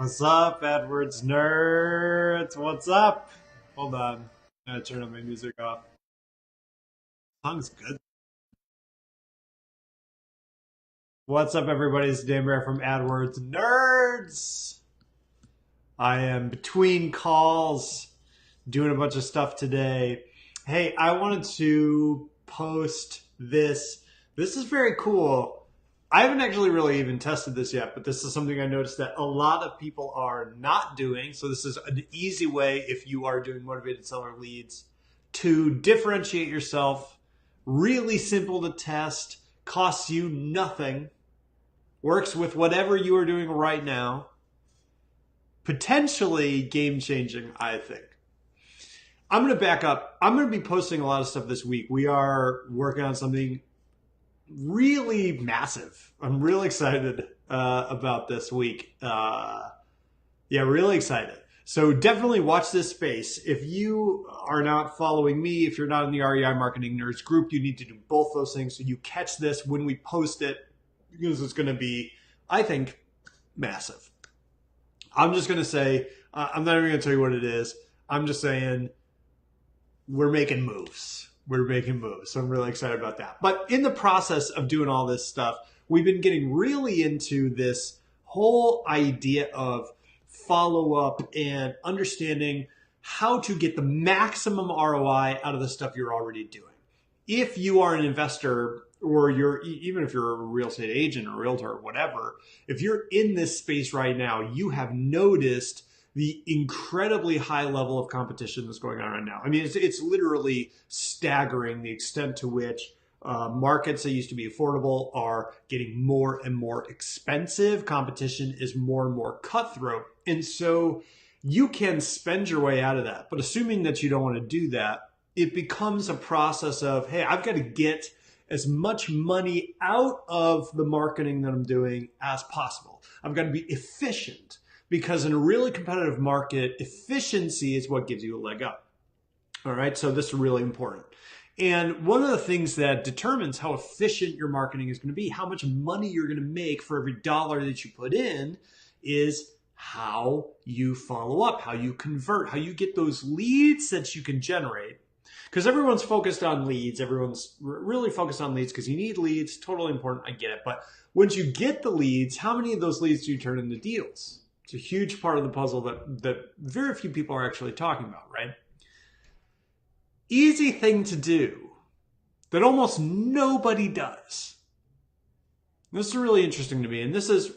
What's up, Edwards nerds? What's up? Hold on. I gotta turn my music off. Song's good. What's up, everybody? It's Dan Bear from AdWords Nerds. I am between calls, doing a bunch of stuff today. Hey, I wanted to post this. This is very cool. I haven't actually really even tested this yet, but this is something I noticed that a lot of people are not doing. So this is an easy way if you are doing motivated seller leads to differentiate yourself. Really simple to test, costs you nothing, works with whatever you are doing right now. Potentially game changing, I think. I'm going to back up. I'm going to be posting a lot of stuff this week. We are working on something really massive. I'm really excited about this week. Really excited. So definitely watch this space. If you are not following me, if you're not in the REI Marketing Nerds group, you need to do both those things so you catch this when we post it, because it's going to be, I think, massive. I'm just going to say, I'm not even going to tell you what it is. I'm just saying we're making moves. We're making moves. So I'm really excited about that. But in the process of doing all this stuff, we've been getting really into this whole idea of follow up and understanding how to get the maximum ROI out of the stuff you're already doing. If you are an investor, or even if you're a real estate agent or realtor or whatever, if you're in this space right now, you have noticed the incredibly high level of competition that's going on right now. I mean, it's literally staggering the extent to which markets that used to be affordable are getting more and more expensive. Competition is more and more cutthroat. And so you can spend your way out of that. But assuming that you don't want to do that, it becomes a process of, hey, I've got to get as much money out of the marketing that I'm doing as possible. I've got to be efficient, because in a really competitive market, efficiency is what gives you a leg up. All right, so this is really important. And one of the things that determines how efficient your marketing is going to be, how much money you're going to make for every dollar that you put in, is how you follow up, how you convert, how you get those leads that you can generate. Because everyone's focused on leads. Everyone's really focused on leads because you need leads. Totally important. I get it. But once you get the leads, how many of those leads do you turn into deals? It's a huge part of the puzzle that very few people are actually talking about, right? Easy thing to do that almost nobody does. This is really interesting to me. And this is,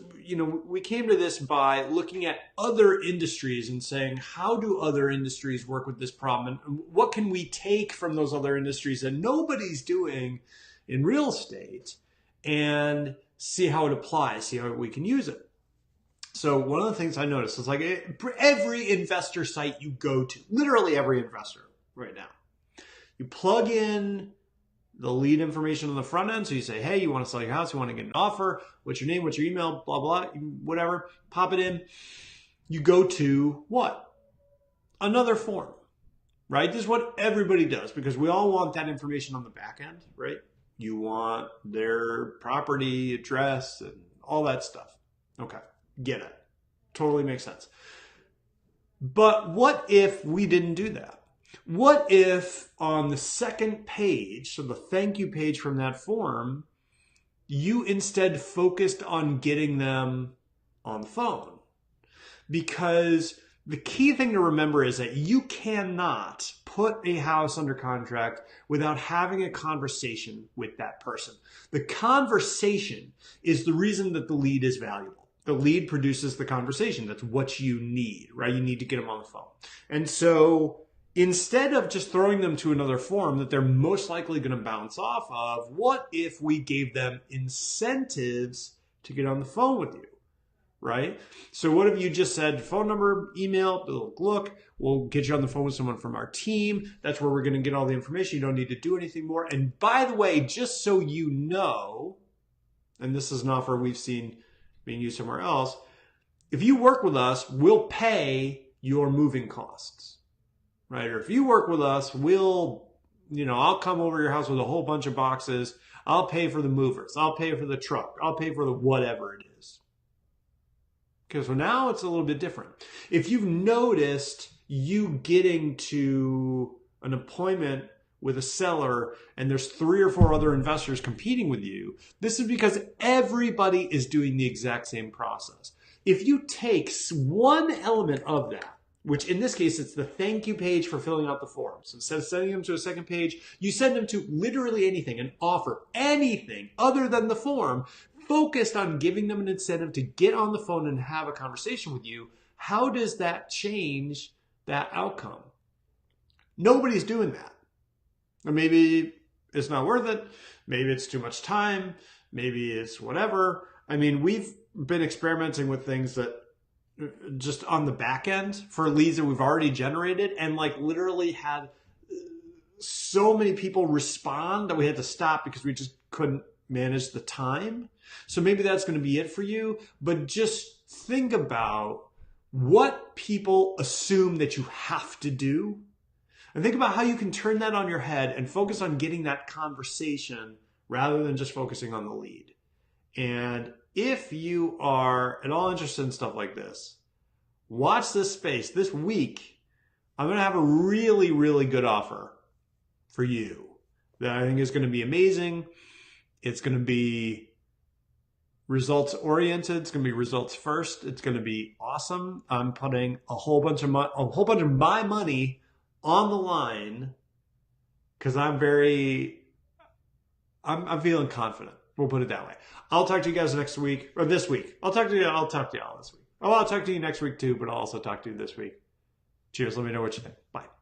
we came to this by looking at other industries and saying, how do other industries work with this problem? And what can we take from those other industries that nobody's doing in real estate, and see how it applies, see how we can use it. So one of the things I noticed is, like, every investor site you go to, literally every investor right now, you plug in the lead information on the front end. So you say, hey, you want to sell your house, you want to get an offer, what's your name, what's your email, blah, blah, whatever, pop it in. You go to what? Another form, right? This is what everybody does, because we all want that information on the back end, right? You want their property, address, and all that stuff. Okay, get it. Totally makes sense. But what if we didn't do that? What if on the second page, so the thank you page from that form, you instead focused on getting them on the phone? Because the key thing to remember is that you cannot put a house under contract without having a conversation with that person. The conversation is the reason that the lead is valuable. The lead produces the conversation. That's what you need, right? You need to get them on the phone. And so instead of just throwing them to another form that they're most likely going to bounce off of, what if we gave them incentives to get on the phone with you, right? So what if you just said phone number, email, look, we'll get you on the phone with someone from our team. That's where we're going to get all the information. You don't need to do anything more. And by the way, just so you know, and this is an offer we've seen being used somewhere else, if you work with us, we'll pay your moving costs. Right? Or if you work with us, I'll come over your house with a whole bunch of boxes. I'll pay for the movers. I'll pay for the truck. I'll pay for the whatever it is. Okay, so now it's a little bit different. If you've noticed you getting to an appointment with a seller and there's 3 or 4 other investors competing with you, this is because everybody is doing the exact same process. If you take one element of that, which in this case, it's the thank you page for filling out the forms. Instead of sending them to a second page, you send them to literally anything, an offer, anything other than the form, focused on giving them an incentive to get on the phone and have a conversation with you. How does that change that outcome? Nobody's doing that. Or maybe it's not worth it. Maybe it's too much time. Maybe it's whatever. I mean, we've been experimenting with things that just on the back end for leads that we've already generated, and like literally had so many people respond that we had to stop because we just couldn't manage the time. So maybe that's going to be it for you, but just think about what people assume that you have to do, and think about how you can turn that on your head and focus on getting that conversation rather than just focusing on the lead. And if you are at all interested in stuff like this, watch this space. This week, I'm going to have a really, really good offer for you that I think is going to be amazing. It's going to be results oriented. It's going to be results first. It's going to be awesome. I'm putting a whole bunch of my money on the line because I'm feeling confident. We'll put it that way. I'll talk to you guys next week, or this week. I'll talk to y'all this week. Oh, I'll talk to you next week too, but I'll also talk to you this week. Cheers. Let me know what you think. Bye.